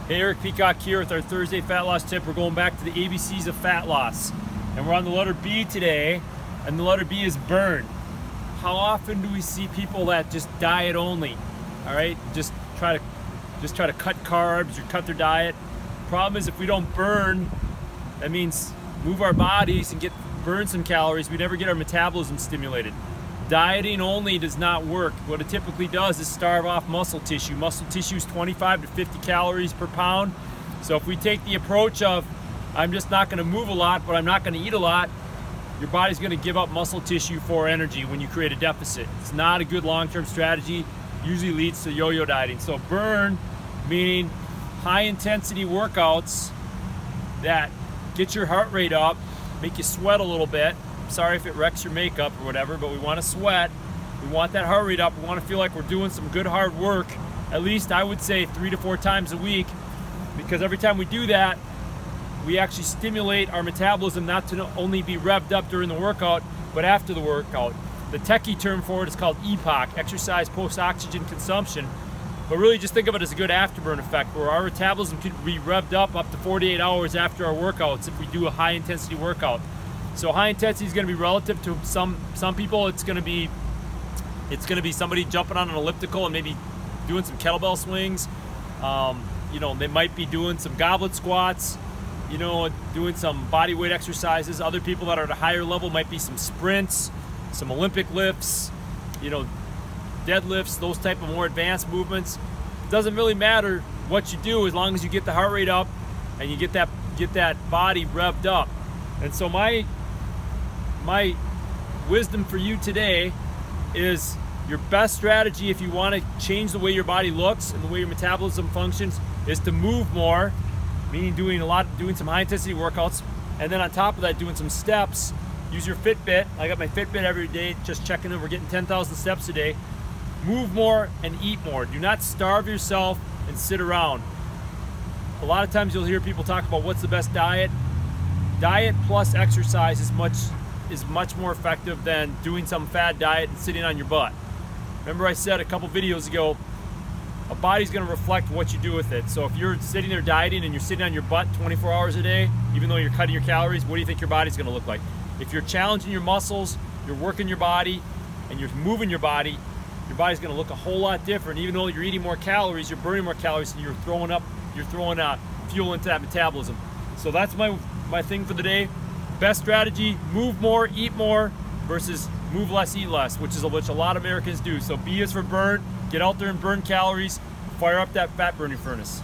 Hey, Eric Peacock here with our Thursday fat loss tip. We're going back to the ABCs of fat loss. And we're on the letter B today, and the letter B is burn. How often do we see people that just diet only? All right, just try to cut carbs or cut their diet. Problem is, if we don't burn, that means move our bodies and burn some calories. We never get our metabolism stimulated. Dieting only does not work. What it typically does is starve off muscle tissue. Muscle tissue is 25 to 50 calories per pound. So if we take the approach of, I'm just not going to move a lot, but I'm not going to eat a lot, your body's going to give up muscle tissue for energy when you create a deficit. It's not a good long-term strategy. Usually leads to yo-yo dieting. So burn, meaning high-intensity workouts that get your heart rate up, make you sweat a little bit. Sorry if it wrecks your makeup or whatever, but we want to sweat. We want that heart rate up. We want to feel like we're doing some good hard work, at least I would say 3 to 4 times a week, because every time we do that, we actually stimulate our metabolism not to only be revved up during the workout, but after the workout. The techie term for it is called EPOC, exercise post-oxygen consumption, but really just think of it as a good afterburn effect, where our metabolism could be revved up to 48 hours after our workouts if we do a high-intensity workout. So high intensity is going to be relative to some people. It's going to be somebody jumping on an elliptical and maybe doing some kettlebell swings. They might be doing some goblet squats. Doing some body weight exercises. Other people that are at a higher level might be some sprints, some Olympic lifts, deadlifts, those type of more advanced movements. It doesn't really matter what you do as long as you get the heart rate up and you get that body revved up. And so my wisdom for you today is your best strategy if you want to change the way your body looks and the way your metabolism functions is to move more, meaning doing some high intensity workouts, and then on top of that doing some steps. Use your Fitbit. I got my Fitbit every day, just checking in. We're getting 10,000 steps a day. Move more and eat more. Do not starve yourself and sit around. A lot of times you'll hear people talk about what's the best diet. Diet plus exercise is much more effective than doing some fad diet and sitting on your butt. Remember I said a couple videos ago, a body's going to reflect what you do with it. So if you're sitting there dieting and you're sitting on your butt 24 hours a day, even though you're cutting your calories, what do you think your body's going to look like? If you're challenging your muscles, you're working your body, and you're moving your body's going to look a whole lot different. Even though you're eating more calories, you're burning more calories, and you're throwing fuel into that metabolism. So that's my thing for the day. Best strategy, move more, eat more, versus move less, eat less, which a lot of Americans do. So B is for burn, get out there and burn calories, fire up that fat burning furnace.